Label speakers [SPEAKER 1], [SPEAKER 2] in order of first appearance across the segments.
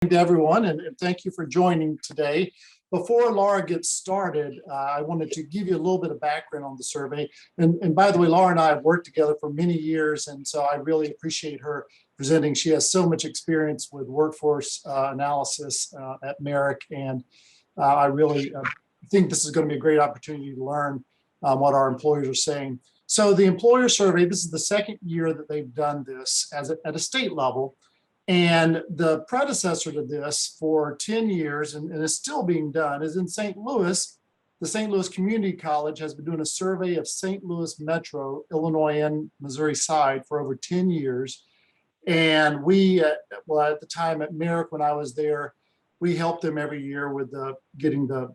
[SPEAKER 1] To everyone, and thank you for joining today. Before Laura gets started, I wanted to give you a little bit of background on the survey. And by the way, Laura and I have worked together for many years, and so I really appreciate her presenting. She has so much experience with workforce analysis at MERIC, and I really think this is going to be a great opportunity to learn what our employers are saying. So the employer survey, this is the second year that they've done this at a state level. And the predecessor to this for 10 years, and is still being done, is in St. Louis. The St. Louis Community College has been doing a survey of St. Louis Metro, Illinois and Missouri side for over 10 years. And we, well, at the time at MERIC, when I was there, we helped them every year with getting the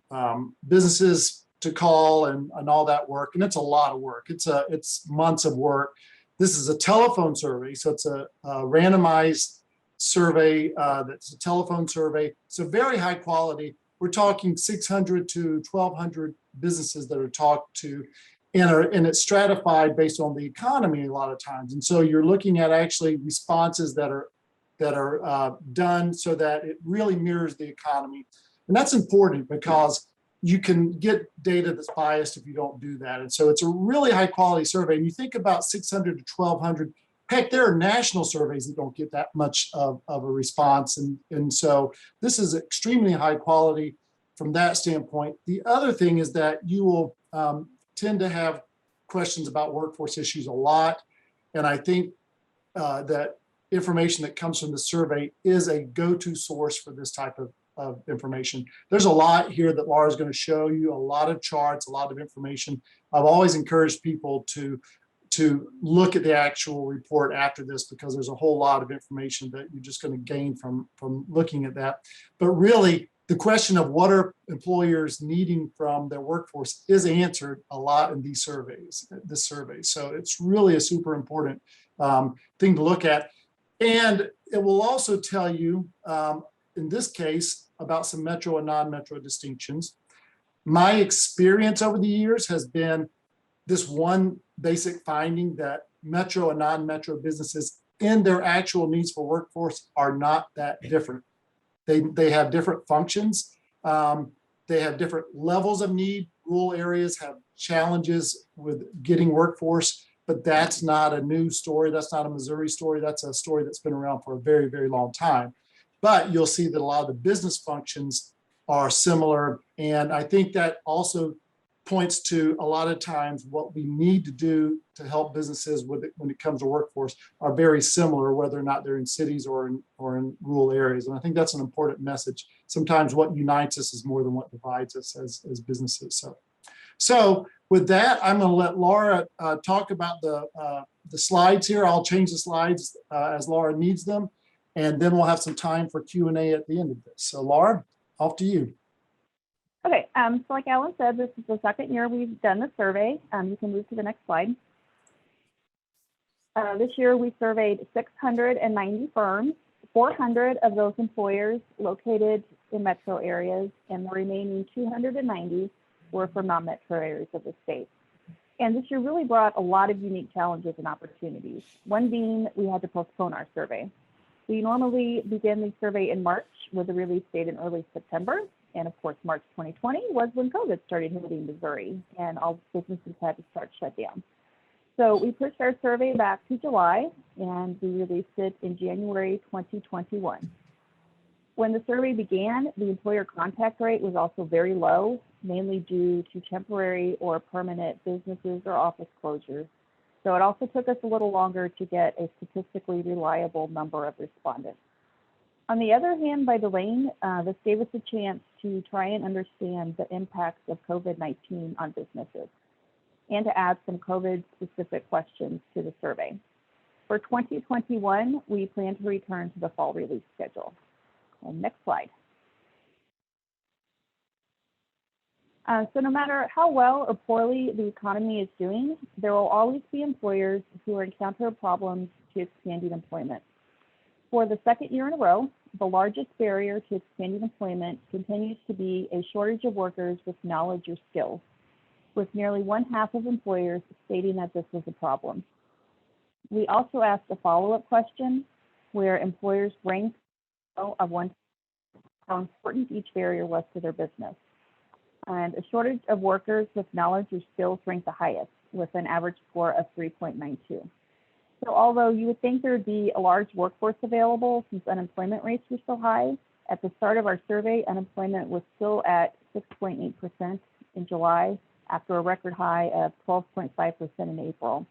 [SPEAKER 1] businesses to call and all that work. And it's a lot of work. It's months of work. This is a telephone survey, so it's a randomized survey that's a telephone survey, so very high quality. We're talking 600 to 1,200 businesses that are talked to, and it's stratified based on the economy a lot of times. And so you're looking at actually responses that are done so that it really mirrors the economy. And that's important because you can get data that's biased if you don't do that. And so it's a really high quality survey. And you think about 600 to 1,200. Heck, there are national surveys that don't get that much of a response. And so this is extremely high quality from that standpoint. The other thing is that you will tend to have questions about workforce issues a lot. And I think that information that comes from the survey is a go-to source for this type of information. There's a lot here that Laura's going to show you, a lot of charts, a lot of information. I've always encouraged people to look at the actual report after this, because there's a whole lot of information that you're just going to gain from looking at that. But really, the question of what are employers needing from their workforce is answered a lot in these surveys, this survey. So it's really a super important thing to look at. And it will also tell you, in this case, about some metro and non-metro distinctions. My experience over the years has been this one basic finding that metro and non-metro businesses in their actual needs for workforce are not that different. They have different functions. They have different levels of need. Rural areas have challenges with getting workforce, but that's not a new story. That's not a Missouri story. That's a story that's been around for a very, very long time. But you'll see that a lot of the business functions are similar. And I think that also points to a lot of times what we need to do to help businesses with it when it comes to workforce are very similar, whether or not they're in cities or in rural areas. And I think that's an important message. Sometimes what unites us is more than what divides us as businesses. So with that, I'm going to let Laura talk about the slides here. I'll change the slides as Laura needs them, and then we'll have some time for Q&A at the end of this. So Laura, off to you.
[SPEAKER 2] Okay, so like Alan said, this is the second year we've done the survey. You can move to the next slide. This year we surveyed 690 firms, 400 of those employers located in metro areas, and the remaining 290 were from non-metro areas of the state. And this year really brought a lot of unique challenges and opportunities, one being we had to postpone our survey. We normally begin the survey in March with a release date in early September. And of course, March 2020 was when COVID started hitting Missouri and all businesses had to start shut down. So we pushed our survey back to July and we released it in January 2021. When the survey began, the employer contact rate was also very low, mainly due to temporary or permanent businesses or office closures. So it also took us a little longer to get a statistically reliable number of respondents. On the other hand, by delaying, this gave us a chance to try and understand the impacts of COVID-19 on businesses and to add some COVID-specific questions to the survey. For 2021, we plan to return to the fall release schedule. And next slide. So no matter how well or poorly the economy is doing, there will always be employers who encounter problems to expanding employment. For the second year in a row, the largest barrier to expanding employment continues to be a shortage of workers with knowledge or skills, with nearly 1/2 of employers stating that this was a problem. We also asked a follow-up question where employers ranked of 1 how important each barrier was to their business. And a shortage of workers with knowledge or skills ranked the highest, with an average score of 3.92. So although you would think there would be a large workforce available since unemployment rates were so high, at the start of our survey, unemployment was still at 6.8% in July, after a record high of 12.5% in April.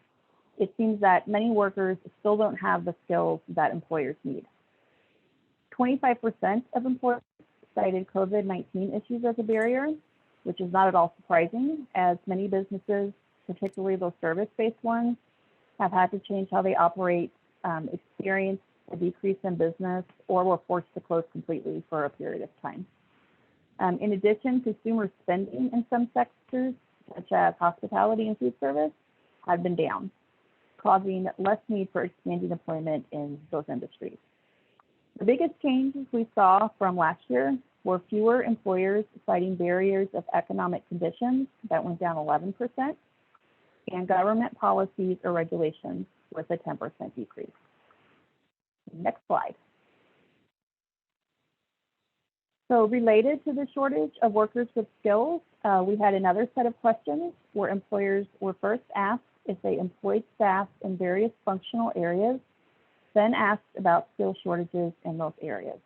[SPEAKER 2] It seems that many workers still don't have the skills that employers need. 25% of employers cited COVID-19 issues as a barrier, which is not at all surprising, as many businesses, particularly those service-based ones, have had to change how they operate, experienced a decrease in business, or were forced to close completely for a period of time. In addition, consumer spending in some sectors, such as hospitality and food service, have been down, causing less need for expanding employment in those industries. The biggest changes we saw from last year were fewer employers citing barriers of economic conditions that went down 11%, and government policies or regulations with a 10% decrease. Next slide. So related to the shortage of workers with skills, we had another set of questions where employers were first asked if they employed staff in various functional areas, then asked about skill shortages in those areas.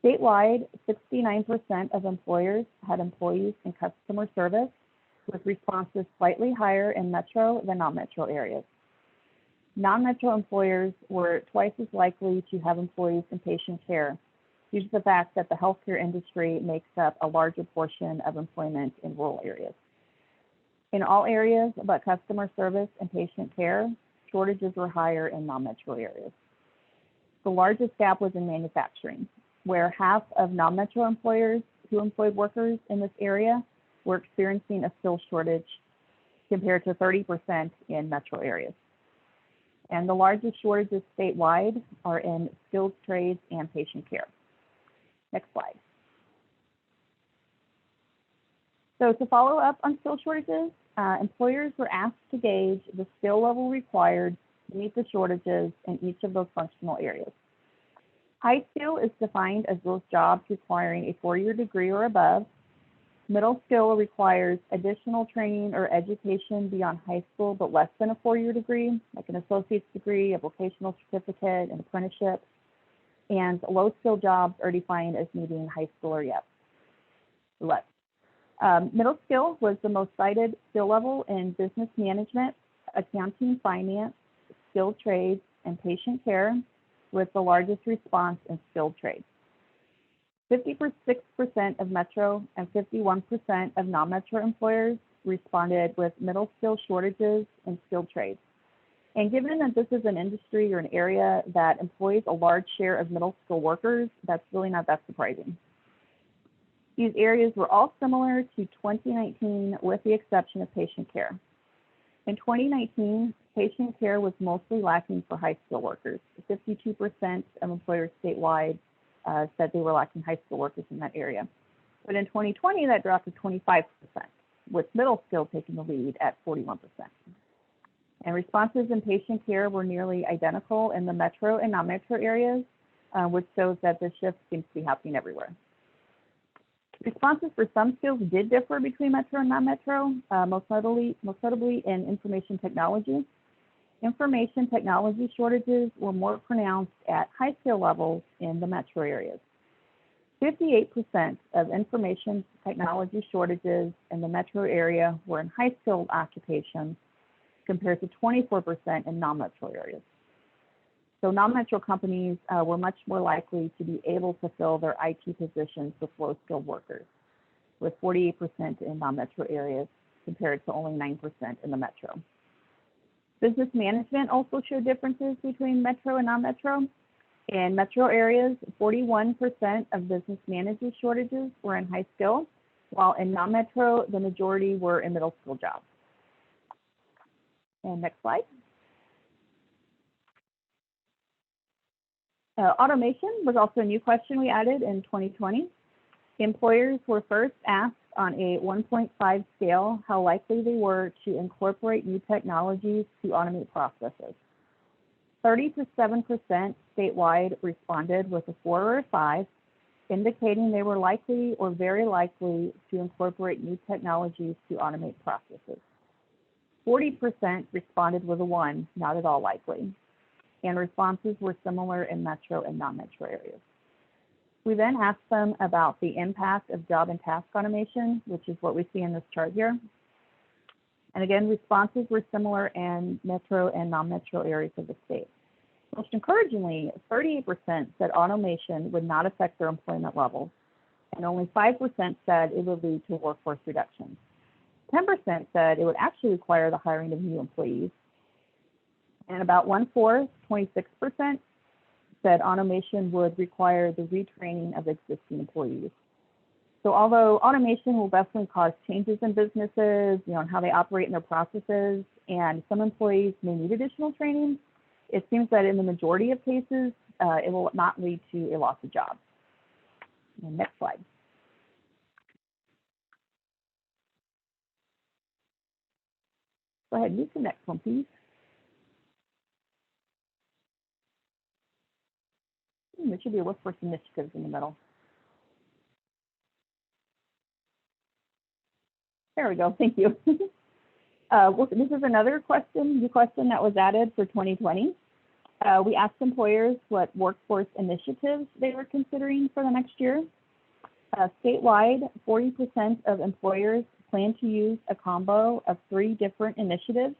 [SPEAKER 2] Statewide, 69% of employers had employees in customer service, with responses slightly higher in metro than non-metro areas. Non-metro employers were twice as likely to have employees in patient care, due to the fact that the healthcare industry makes up a larger portion of employment in rural areas. In all areas but customer service and patient care, shortages were higher in non-metro areas. The largest gap was in manufacturing, where half of non-metro employers who employed workers in this area were experiencing a skill shortage, compared to 30% in metro areas. And the largest shortages statewide are in skilled trades and patient care. Next slide. So to follow up on skill shortages, employers were asked to gauge the skill level required to meet the shortages in each of those functional areas. High skill is defined as those jobs requiring a 4-year degree or above. Middle skill requires additional training or education beyond high school, but less than a 4-year degree, like an associate's degree, a vocational certificate, an apprenticeship. And low skill jobs are defined as needing high school or less. Middle skill was the most cited skill level in business management, accounting, finance, skilled trades, and patient care, with the largest response in skilled trades. 56% of metro and 51% of non-metro employers responded with middle skill shortages in skilled trades. And given that this is an industry or an area that employs a large share of middle skill workers, that's really not that surprising. These areas were all similar to 2019, with the exception of patient care. In 2019, patient care was mostly lacking for high skill workers. 52% of employers statewide said they were lacking high school workers in that area. But in 2020, that dropped to 25%, with middle skill taking the lead at 41%. And responses in patient care were nearly identical in the metro and non-metro areas, which shows that the shift seems to be happening everywhere. Responses for some skills did differ between metro and non-metro, most notably in information technology. Information technology shortages were more pronounced at high skill levels in the metro areas. 58% of information technology shortages in the metro area were in high skilled occupations, compared to 24% in non-metro areas. So non-metro companies were much more likely to be able to fill their IT positions with low-skilled workers, with 48% in non-metro areas compared to only 9% in the metro. Business management also showed differences between metro and non-metro. In metro areas, 41% of business manager shortages were in high skill, while in non-metro, the majority were in middle skill jobs. And next slide. Automation was also a new question we added in 2020. Employers were first asked on a 1.5 scale how likely they were to incorporate new technologies to automate processes. 37% statewide responded with a 4 or a 5, indicating they were likely or very likely to incorporate new technologies to automate processes. 40% responded with a 1, not at all likely, and responses were similar in metro and non-metro areas. We then asked them about the impact of job and task automation, which is what we see in this chart here. And again, responses were similar in metro and non-metro areas of the state. Most encouragingly, 38% said automation would not affect their employment levels, and only 5% said it would lead to workforce reductions. 10% said it would actually require the hiring of new employees, and about 1/4, 26%, said automation would require the retraining of existing employees. So although automation will definitely cause changes in businesses, and how they operate in their processes, and some employees may need additional training, it seems that in the majority of cases, it will not lead to a loss of jobs. And next slide. Go ahead, use the next one, please. There should be a workforce initiatives in the middle. There we go, thank you. Well, this is another new question that was added for 2020. We asked employers what workforce initiatives they were considering for the next year. Statewide, 40% of employers plan to use a combo of 3 different initiatives: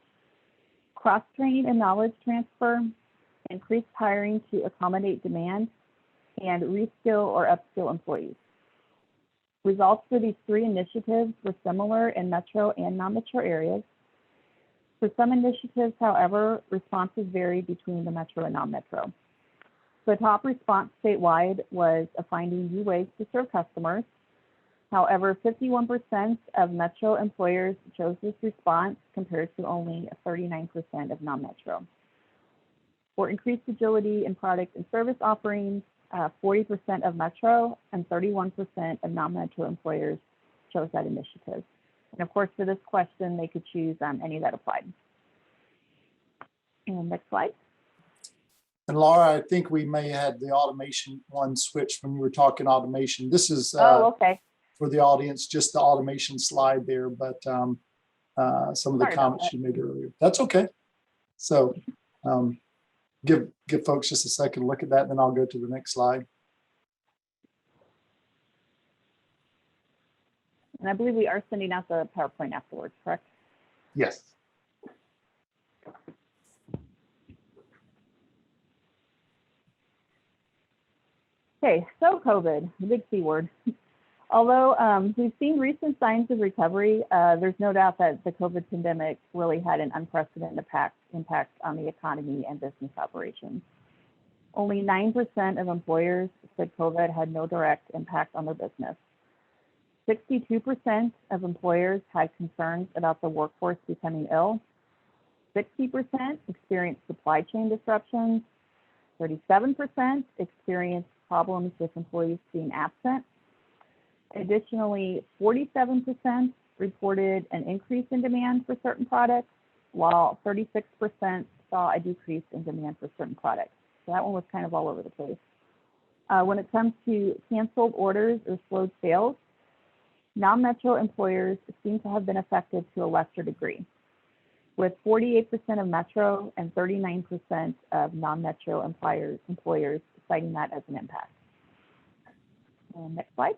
[SPEAKER 2] cross-training and knowledge transfer, increased hiring to accommodate demand, and reskill or upskill employees. Results for these 3 initiatives were similar in metro and non-metro areas. For some initiatives, however, responses varied between the metro and non-metro. The top response statewide was finding new ways to serve customers. However, 51% of metro employers chose this response compared to only 39% of non-metro. For increased agility in product and service offerings, 40% of metro and 31% of non-metro employers chose that initiative. And of course, for this question, they could choose any that applied. And next slide.
[SPEAKER 1] And Laura, I think we may have the automation one switch when you were talking automation. This is
[SPEAKER 2] okay.
[SPEAKER 1] For the audience, just the automation slide there, but some of the comments you made earlier. That's okay. So give folks just a second to look at that, and then I'll go to the next slide.
[SPEAKER 2] And I believe we are sending out the PowerPoint afterwards, correct?
[SPEAKER 1] Yes.
[SPEAKER 2] Okay, so COVID, the big C word. Although we've seen recent signs of recovery, there's no doubt that the COVID pandemic really had an unprecedented impact on the economy and business operations. Only 9% of employers said COVID had no direct impact on their business. 62% of employers had concerns about the workforce becoming ill. 60% experienced supply chain disruptions. 37% experienced problems with employees being absent. Additionally, 47% reported an increase in demand for certain products, while 36% saw a decrease in demand for certain products. So that one was kind of all over the place. When it comes to canceled orders or slowed sales, non-metro employers seem to have been affected to a lesser degree, with 48% of metro and 39% of non-metro employers citing that as an impact. And next slide.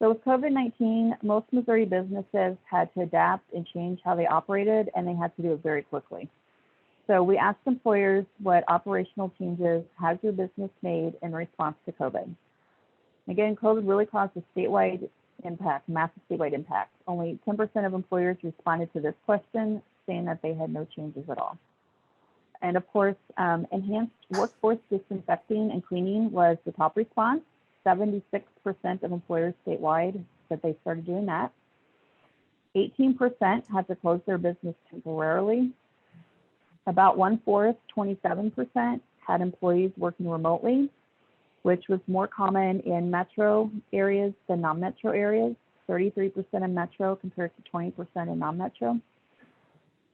[SPEAKER 2] So with COVID-19, most Missouri businesses had to adapt and change how they operated, and they had to do it very quickly. So we asked employers what operational changes has your business made in response to COVID. Again, COVID really caused a statewide impact, massive statewide impact. Only 10% of employers responded to this question, saying that they had no changes at all. And of course, enhanced workforce disinfecting and cleaning was the top response. 76% of employers statewide said they started doing that. 18% had to close their business temporarily. About 1/4, 27%, had employees working remotely, which was more common in metro areas than non-metro areas. 33% in metro compared to 20% in non-metro.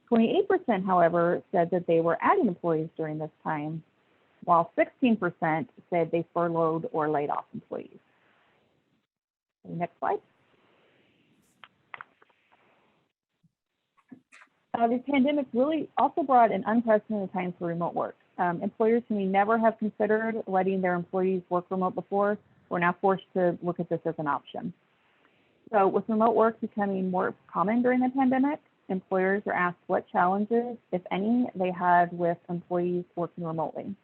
[SPEAKER 2] 28%, however, said that they were adding employees during this time, while 16% said they furloughed or laid off employees. Next slide. The pandemic really also brought an unprecedented time for remote work. Employers who may never have considered letting their employees work remote before were now forced to look at this as an option. So with remote work becoming more common during the pandemic, employers are asked what challenges, if any, they had with employees working remotely.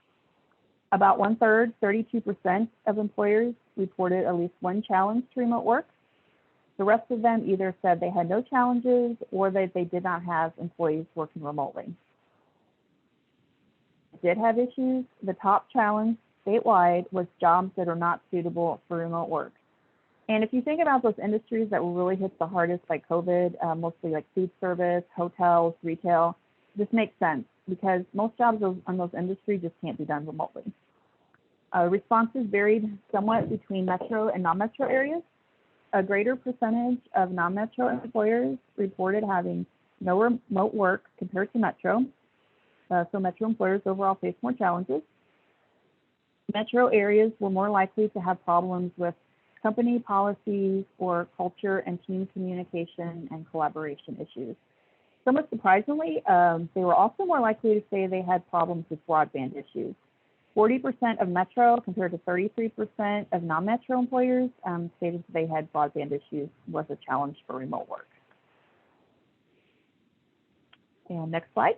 [SPEAKER 2] About 1/3, 32% of employers reported at least one challenge to remote work. The rest of them either said they had no challenges or that they did not have employees working remotely. Did have issues. The top challenge statewide was jobs that are not suitable for remote work. And if you think about those industries that were really hit the hardest by COVID, mostly like food service, hotels, retail, this makes sense because most jobs on those industries just can't be done remotely. Responses varied somewhat between metro and non-metro areas. A greater percentage of non-metro employers reported having no remote work compared to metro. So metro employers overall face more challenges. Metro areas were more likely to have problems with company policies or culture and team communication and collaboration issues. Somewhat surprisingly, they were also more likely to say they had problems with broadband issues. 40% of metro compared to 33% of non-metro employers stated that they had broadband issues was a challenge for remote work. And next slide.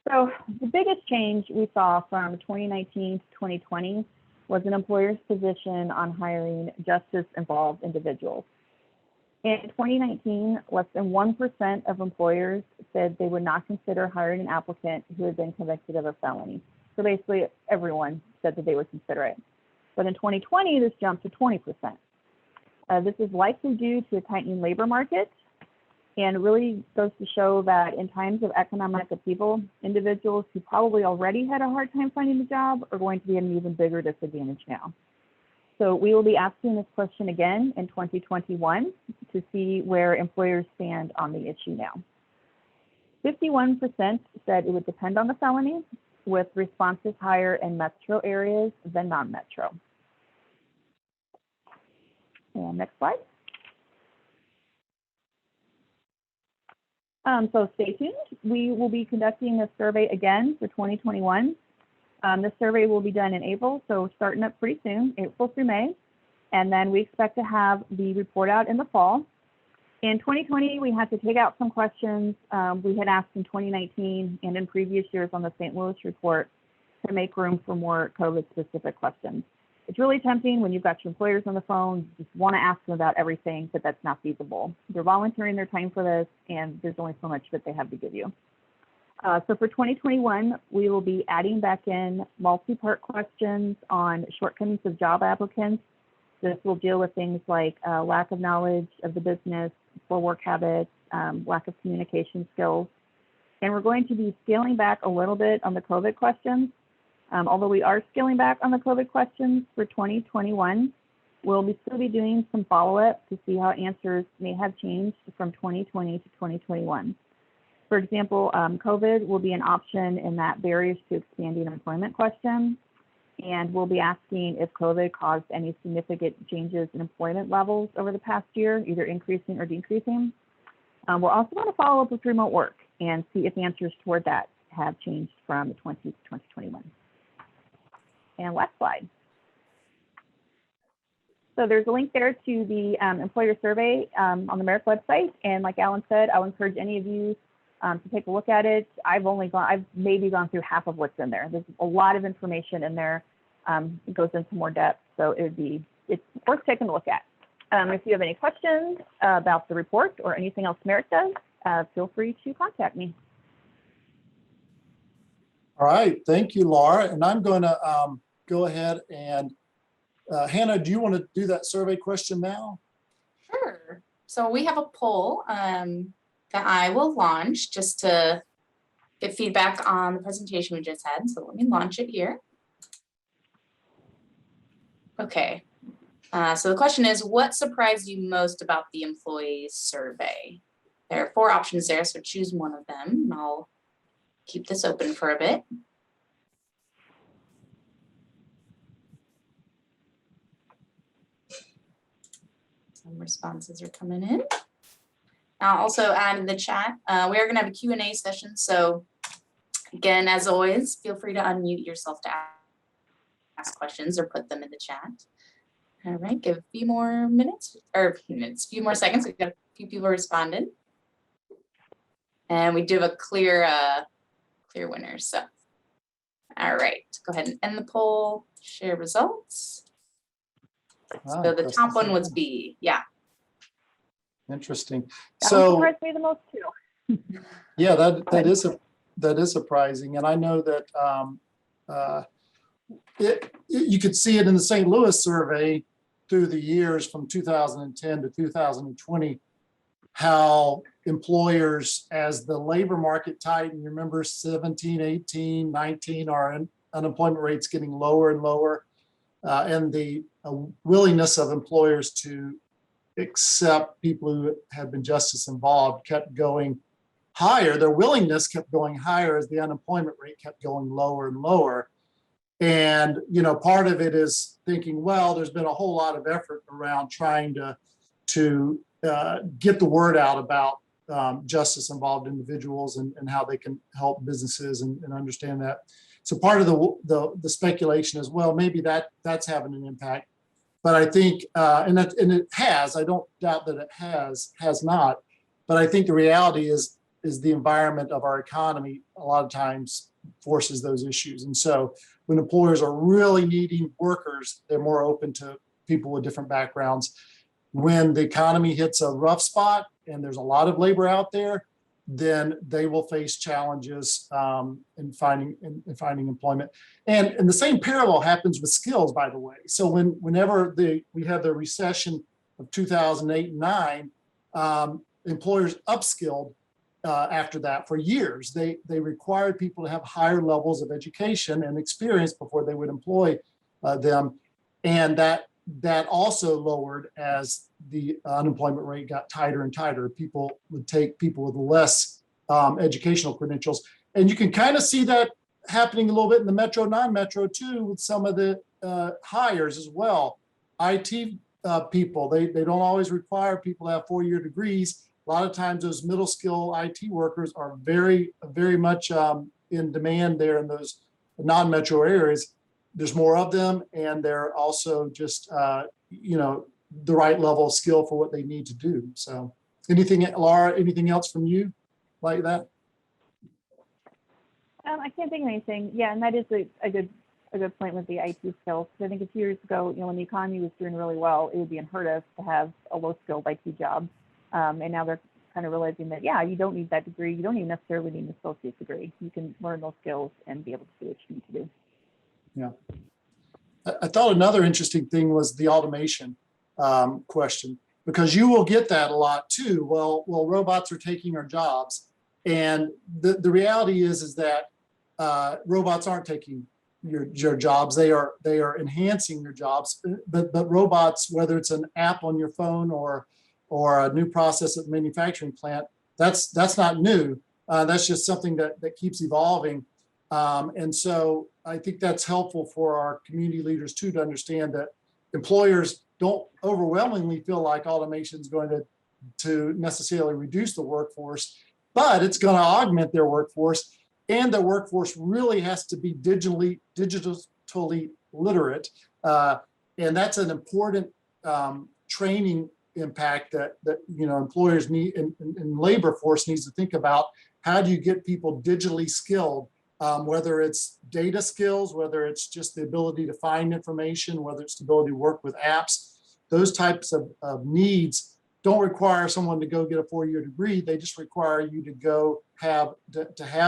[SPEAKER 2] So the biggest change we saw from 2019 to 2020 was an employer's position on hiring justice-involved individuals. In 2019, less than 1% of employers said they would not consider hiring an applicant who had been convicted of a felony. So basically, everyone said that they would consider it. But in 2020, this jumped to 20%. This is likely due to a tightening labor market and really goes to show that in times of economic upheaval, individuals who probably already had a hard time finding a job are going to be at an even bigger disadvantage now. So we will be asking this question again in 2021 to see where employers stand on the issue now. 51% said it would depend on the felony, with responses higher in metro areas than non-metro. And next slide. So stay tuned. We will be conducting this survey again for 2021. This survey will be done in April, so starting up pretty soon, April through May. And then we expect to have the report out in the fall. In 2020, we had to take out some questions we had asked in 2019 and in previous years on the St. Louis report to make room for more COVID-specific questions. It's really tempting when you've got your employers on the phone, you just want to ask them about everything, but that's not feasible. They're volunteering their time for this, and there's only so much that they have to give you. So for 2021, we will be adding back in multi-part questions on shortcomings of job applicants. This will deal with things like lack of knowledge of the business, poor work habits, lack of communication skills. And we're going to be scaling back a little bit on the COVID questions. Although we are scaling back on the COVID questions for 2021, we'll still be doing some follow-up to see how answers may have changed from 2020 to 2021. For example, COVID will be an option in that barriers to expanding employment question. And we'll be asking if COVID caused any significant changes in employment levels over the past year, either increasing or decreasing. We're also going to follow up with remote work and see if answers toward that have changed from 2020 to 2021. And last slide. So there's a link there to the employer survey on the MERIC website. And like Alan said, I'll encourage any of you to take a look at it. I've maybe gone through half of what's in there. There's a lot of information in there. It goes into more depth, so it's worth taking a look at. If you have any questions about the report or anything else MERIC does, feel free to contact me.
[SPEAKER 1] All right, thank you, Laura. And I'm going to go ahead and Hannah, do you want to do that survey question now?
[SPEAKER 3] Sure. So we have a poll that I will launch just to get feedback on the presentation we just had. So let me launch it here. Okay. So the question is, what surprised you most about the employee survey? There are 4 options there, so choose one of them. And I'll keep this open for a bit. Some responses are coming in. I'll also add in the chat, we are gonna have a Q&A session. So again, as always, feel free to unmute yourself to ask questions or put them in the chat. All right, give a few more minutes, or a few more seconds. We've got a few people responding. And we do have a clear winner. So, all right, go ahead and end the poll, share results.
[SPEAKER 1] Wow,
[SPEAKER 3] So the
[SPEAKER 1] that's
[SPEAKER 3] top one
[SPEAKER 1] the
[SPEAKER 3] was
[SPEAKER 1] same.
[SPEAKER 3] B, yeah.
[SPEAKER 1] Interesting.
[SPEAKER 2] That one
[SPEAKER 1] So
[SPEAKER 2] surprised me the most too.
[SPEAKER 1] yeah, that is surprising, and I know that you could see it in the St. Louis survey through the years from 2010 to 2020, how employers, as the labor market tightened, you remember 17, 18, 19, our unemployment rates getting lower and lower, and the willingness of employers to accept people who had been justice involved kept going higher. Their willingness kept going higher as the unemployment rate kept going lower and lower. And, you know, part of it is thinking, well, there's been a whole lot of effort around trying to get the word out about justice involved individuals and how they can help businesses and understand that. So part of the speculation as well, maybe that's having an impact. But I think, and it has, I don't doubt that it has not, but I think the reality is the environment of our economy a lot of times forces those issues. And so when employers are really needing workers, they're more open to people with different backgrounds. When the economy hits a rough spot and there's a lot of labor out there, then they will face challenges in finding employment. And the same parallel happens with skills, by the way. So whenever we had the recession of 2008 and 9, employers upskilled after that for years. They required people to have higher levels of education and experience before they would employ them. And that also lowered as the unemployment rate got tighter and tighter. People would take people with less educational credentials. And you can kind of see that happening a little bit in the metro, non-metro too, with some of the hires as well. IT people, they don't always require people to have 4-year degrees. A lot of times those middle skill IT workers are very, very much in demand there in those non-metro areas. There's more of them, and they're also just, you know, the right level of skill for what they need to do. So Laura, anything else from you like that?
[SPEAKER 2] I can't think of anything. Yeah, and that is a good point with the IT skills. I think a few years ago, you know, when the economy was doing really well, it would be unheard of to have a low-skilled IT job. And now they're kind of realizing that, yeah, you don't need that degree. You don't even necessarily need an associate's degree. You can learn those skills and be able to do what you need to do.
[SPEAKER 1] Yeah. I thought another interesting thing was the automation question, because you will get that a lot too. Well, robots are taking our jobs. And the reality is that robots aren't taking your jobs. They are enhancing your jobs. But robots, whether it's an app on your phone or a new process at the manufacturing plant, that's not new. That's just something that keeps evolving. And so I think that's helpful for our community leaders too, to understand that employers don't overwhelmingly feel like automation is going to necessarily reduce the workforce, but it's going to augment their workforce, and their workforce really has to be digitally literate. And that's an important training impact that you know, employers need, and labor force needs to think about. How do you get people digitally skilled? Whether it's data skills, whether it's just the ability to find information, whether it's the ability to work with apps, those types of needs don't require someone to go get a 4-year degree. They just require you to go have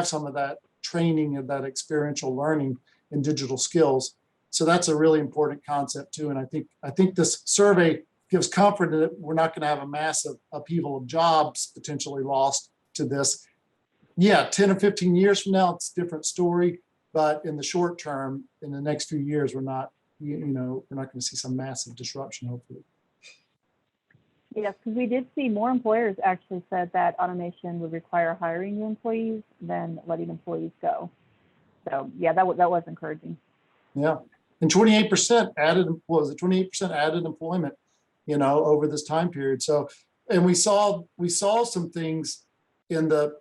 [SPEAKER 1] some of that training and that experiential learning in digital skills. So that's a really important concept too. And I think this survey gives comfort that we're not going to have a massive upheaval of jobs potentially lost to this. Yeah, 10 or 15 years from now, it's a different story. But in the short term, in the next few years, we're not going to see some massive disruption, hopefully.
[SPEAKER 2] Yes, because we did see more employers actually said that automation would require hiring new employees than letting employees go. So yeah, that was encouraging.
[SPEAKER 1] Yeah, and 28% added, what was it, 28% added employment, over this time period. So, and we saw some things in the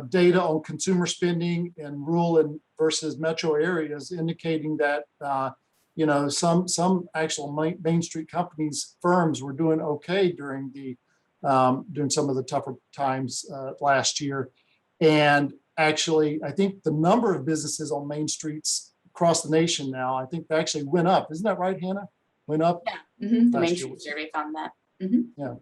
[SPEAKER 1] data on consumer spending in rural and versus metro areas, indicating that some actual Main Street companies, firms were doing okay during some of the tougher times last year. And actually, I think the number of businesses on Main Streets across the nation now, I think they actually went up. Isn't that right, Hannah? Went up?
[SPEAKER 3] Yeah, the Main
[SPEAKER 1] Last year.
[SPEAKER 3] Street survey found that.
[SPEAKER 1] Yeah.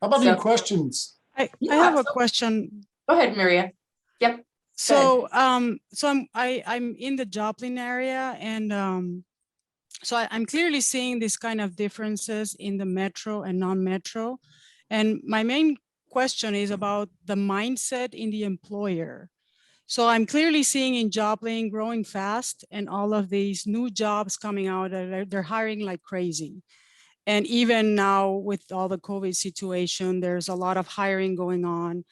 [SPEAKER 1] How about any questions?
[SPEAKER 4] I
[SPEAKER 3] Yeah,
[SPEAKER 4] have a
[SPEAKER 3] so-
[SPEAKER 4] question.
[SPEAKER 3] Go ahead, Maria. Yep.
[SPEAKER 4] So I'm in the Joplin area, and so I'm clearly seeing these kind of differences in the metro and non-metro. And my main question is about the mindset in the employer. So I'm clearly seeing in Joplin growing fast and all of these new jobs coming out, they're hiring like crazy. And even now with all the COVID situation, there's a lot of hiring going on.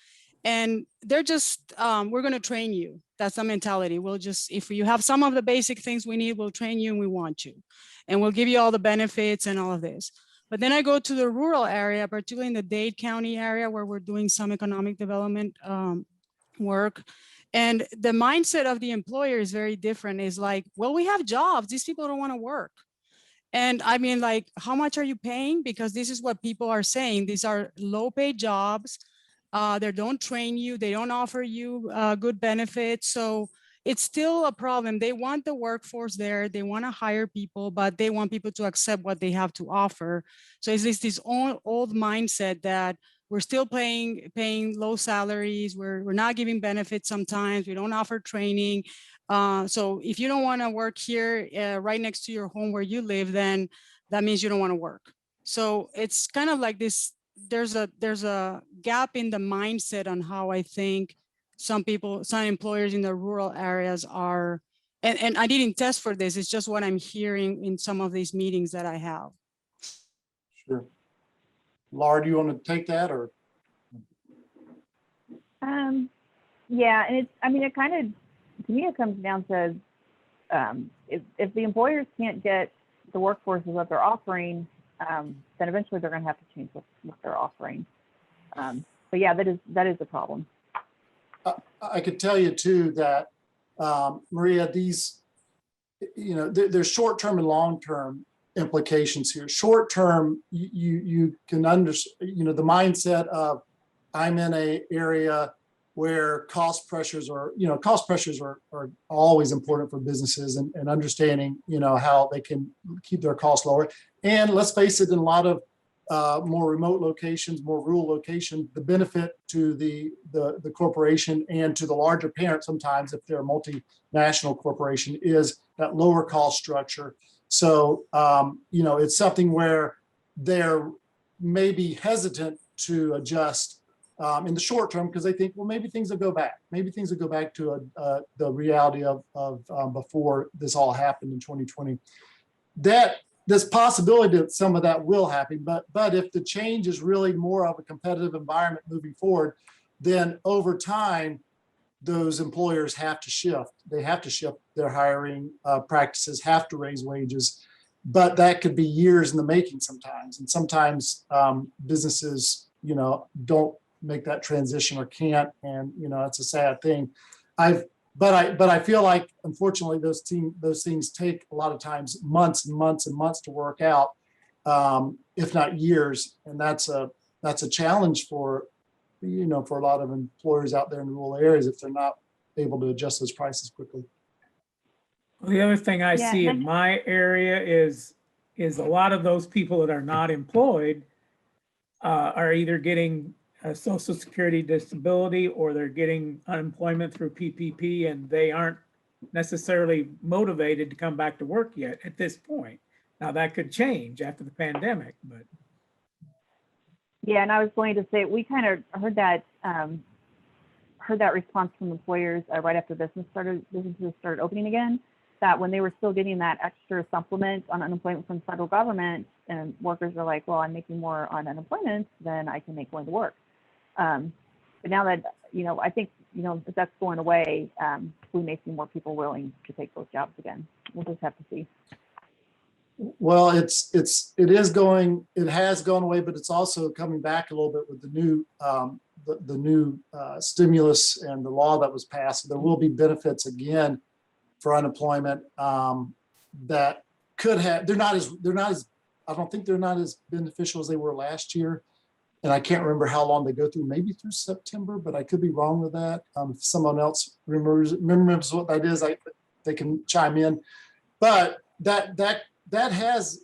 [SPEAKER 4] And they're just, we're going to train you. That's the mentality. We'll just, if you have some of the basic things we need, we'll train you and we want you. And we'll give you all the benefits and all of this. But then I go to the rural area, particularly in the Dade County area where we're doing some economic development work. And the mindset of the employer is very different. It's like, well, we have jobs. These people don't want to work. And I mean, like, how much are you paying? Because this is what people are saying. These are low paid jobs. They don't train you. They don't offer you good benefits. So it's still a problem. They want the workforce there. They want to hire people, but they want people to accept what they have to offer. So it's this old mindset that we're still paying low salaries. We're not giving benefits sometimes. We don't offer training. So if you don't want to work here right next to your home where you live, then that means you don't want to work. So it's kind of like this, there's a gap in the mindset on how I think some employers in the rural areas are, and I didn't test for this, it's just what I'm hearing in some of these meetings that I have.
[SPEAKER 1] Sure. Laura, do you want to take that or?
[SPEAKER 2] Yeah, and it kind of, to me, it comes down to if the employers can't get the workforce is what they're offering, then eventually they're going to have to change what they're offering. But yeah, that is a problem.
[SPEAKER 1] I could tell you too that Maria, these, there's short-term and long-term implications here. Short-term, you can understand, the mindset of I'm in a area where cost pressures are always important for businesses and understanding, how they can keep their costs lower. And let's face it, in a lot of more remote locations, more rural locations, the benefit to the corporation and to the larger parent sometimes, if they're a multinational corporation, is that lower cost structure. So, it's something where they're maybe hesitant to adjust in the short term because they think, well, maybe things will go back. Maybe things will go back to the reality of before this all happened in 2020. There's possibility that some of that will happen, but if the change is really more of a competitive environment moving forward, then over time, those employers have to shift. They have to shift their hiring practices, have to raise wages, but that could be years in the making sometimes. And sometimes businesses, don't make that transition or can't, and it's a sad thing. But I feel like, unfortunately, those things take a lot of times months and months and months to work out, if not years, and that's a challenge for for a lot of employers out there in rural areas if they're not able to adjust those prices quickly.
[SPEAKER 5] Well, the other thing I see in my area is a lot of those people that are not employed are either getting a Social Security disability or they're getting unemployment through PPP, and they aren't necessarily motivated to come back to work yet at this point. Now that could change after the pandemic, but.
[SPEAKER 2] Yeah, and I was going to say, we kind of heard that response from employers right after businesses started opening again. that when they were still getting that extra supplement on unemployment from the federal government, and workers are like, well, I'm making more on unemployment than I can make going to work. But now that, I think, if that's going away, we may see more people willing to take those jobs again. We'll just have to see.
[SPEAKER 1] Well, it has gone away, but it's also coming back a little bit with the new stimulus and the law that was passed. There will be benefits again for unemployment that could have. I don't think they're not as beneficial as they were last year. And I can't remember how long they go through, maybe through September, but I could be wrong with that. If someone else remembers what that is, they can chime in. But that has,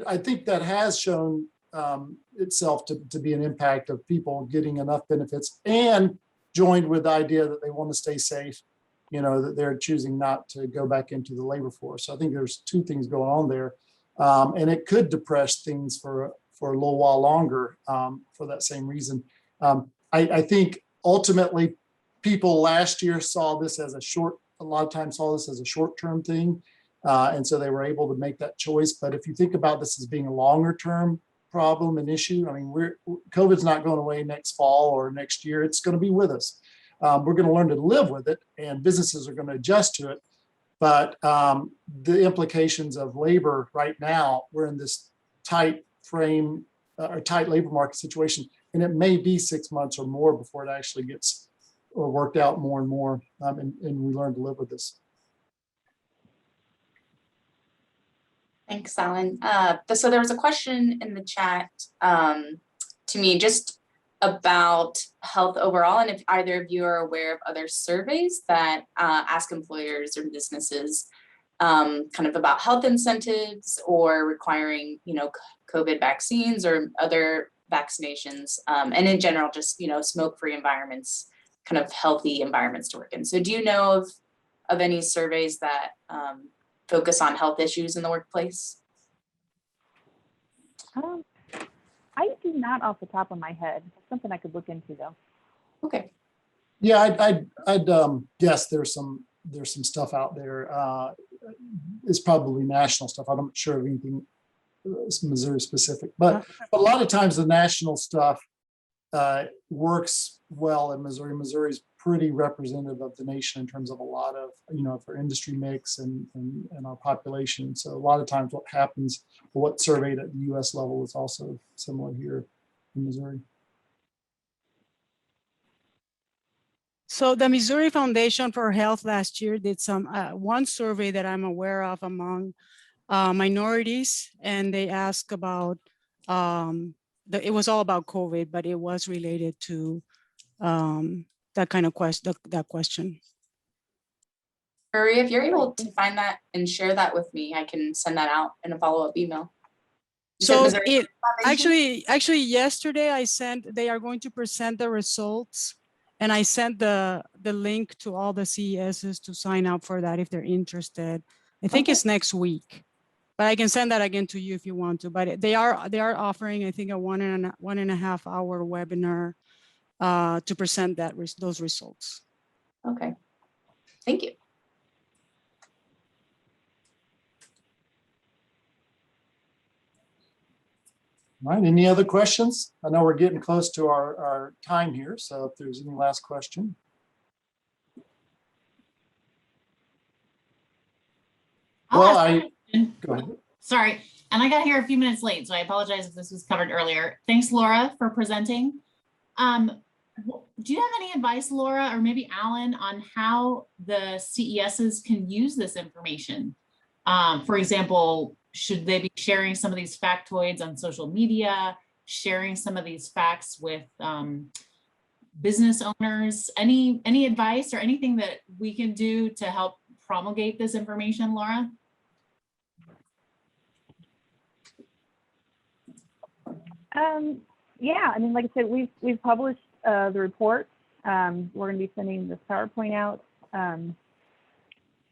[SPEAKER 1] I think that has shown itself to be an impact of people getting enough benefits, and joined with the idea that they want to stay safe, that they're choosing not to go back into the labor force. So I think there's two things going on there. And it could depress things for a little while longer for that same reason. I think ultimately people last year saw this as a lot of times saw this as a short-term thing. And so they were able to make that choice. But if you think about this as being a longer-term problem and issue, I mean, COVID's not going away next fall or next year. It's going to be with us. We're going to learn to live with it, and businesses are going to adjust to it. But the implications of labor right now, we're in this tight frame or tight labor market situation, and it may be 6 months or more before it actually gets worked out more and more, and we learn to live with this.
[SPEAKER 3] Thanks, Alan. So there was a question in the chat to me just about health overall, and if either of you are aware of other surveys that ask employers or businesses kind of about health incentives or requiring, COVID vaccines or other vaccinations, and in general, just, smoke-free environments, kind of healthy environments to work in. So do you know of any surveys that focus on health issues in the workplace?
[SPEAKER 2] I do not off the top of my head. Something I could look into though.
[SPEAKER 3] Okay.
[SPEAKER 1] Yeah, I'd guess there's some stuff out there. It's probably national stuff. I'm not sure of anything Missouri specific, but a lot of times the national stuff works well in Missouri. Missouri's pretty representative of the nation in terms of a lot of, for industry mix and our population. So a lot of times what happens, what's surveyed at the US level is also similar here in Missouri.
[SPEAKER 4] So the Missouri Foundation for Health last year did one survey that I'm aware of among minorities, and they asked about, it was all about COVID, but it was related to that kind of question.
[SPEAKER 3] Maria, if you're able to find that and share that with me, I can send that out in a follow-up email.
[SPEAKER 4] So actually yesterday they are going to present the results, and I sent the link to all the CESs to sign up for that if they're interested. I think it's next week, but I can send that again to you if you want to. But they are offering, I think, a 1.5 hour webinar to present those results.
[SPEAKER 3] Okay, thank you.
[SPEAKER 1] All right, any other questions? I know we're getting close to our time here, so if there's any last question. Well, go ahead.
[SPEAKER 6] Sorry, and I got here a few minutes late, so I apologize if this was covered earlier. Thanks, Laura, for presenting. Do you have any advice, Laura, or maybe Alan, on how the CESs can use this information? For example, should they be sharing some of these factoids on social media, sharing some of these facts with business owners? Any advice or anything that we can do to help promulgate this information, Laura?
[SPEAKER 2] Yeah, I mean, like I said, we've published the report. We're going to be sending this PowerPoint out.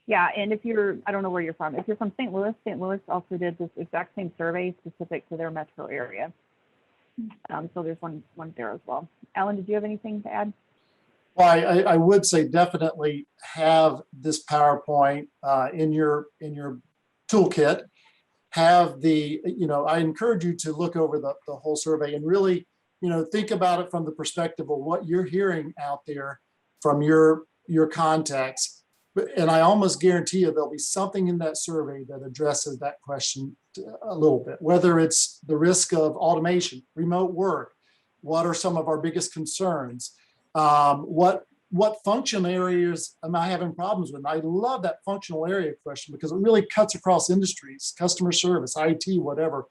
[SPEAKER 2] Yeah, and I don't know where you're from. If you're from St. Louis also did this exact same survey specific to their metro area. So there's one there as well. Alan, did you have anything to add?
[SPEAKER 1] Well, I would say definitely have this PowerPoint in your toolkit. Have the, I encourage you to look over the whole survey and really, think about it from the perspective of what you're hearing out there from your contacts. And I almost guarantee you there'll be something in that survey that addresses that question a little bit, whether it's the risk of automation, remote work, what are some of our biggest concerns, what functional areas am I having problems with? And I love that functional area question because it really cuts across industries, customer service, IT, whatever.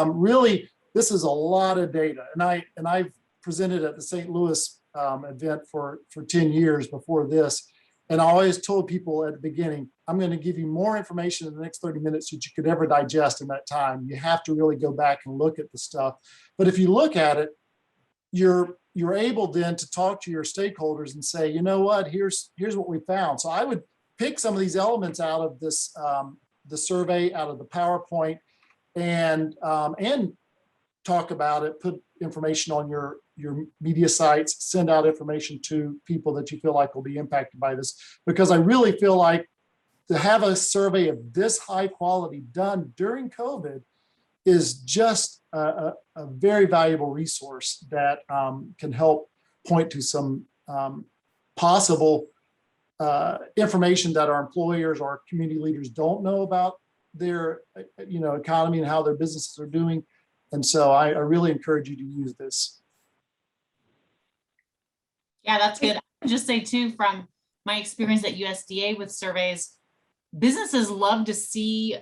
[SPEAKER 1] Really, this is a lot of data. And I've presented at the St. Louis event for 10 years before this. And I always told people at the beginning, I'm going to give you more information in the next 30 minutes that you could ever digest in that time. You have to really go back and look at the stuff. But if you look at it, you're able then to talk to your stakeholders and say, you know what, here's what we found. So I would pick some of these elements out of this, the survey, out of the PowerPoint, and talk about it, put information on your media sites, send out information to people that you feel like will be impacted by this. Because I really feel like to have a survey of this high quality done during COVID is just a very valuable resource that can help point to some possible information that our employers or community leaders don't know about their economy and how their businesses are doing. And so I really encourage you to use this.
[SPEAKER 6] Yeah, that's good. I would just say too, from my experience at USDA with surveys, businesses love to see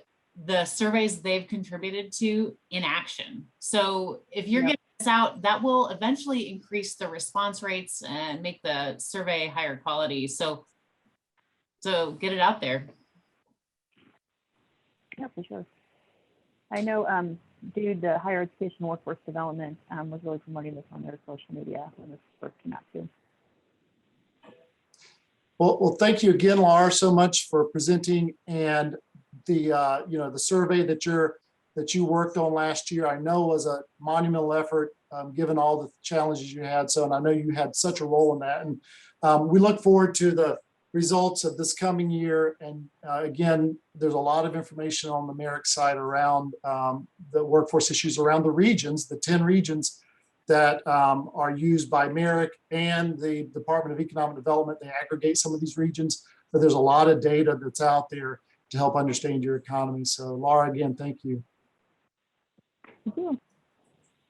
[SPEAKER 6] the surveys they've contributed to in action. So if you're getting this out, that will eventually increase the response rates and make the survey higher quality. So get it out there.
[SPEAKER 2] Yeah, for sure. I know DHEWD, the Higher Education Workforce Development, was really promoting this on their social media when this first came out too.
[SPEAKER 1] Well, thank you again, Laura, so much for presenting, and the the survey that you worked on last year. I know was a monumental effort, given all the challenges you had. So, and I know you had such a role in that. And we look forward to the results of this coming year. And again, there's a lot of information on the MERIC side around the workforce issues around the regions, the 10 regions that are used by MERIC and the Department of Economic Development. They aggregate some of these regions, but there's a lot of data that's out there to help understand your economy. So Laura, again, thank you.
[SPEAKER 2] Thank you.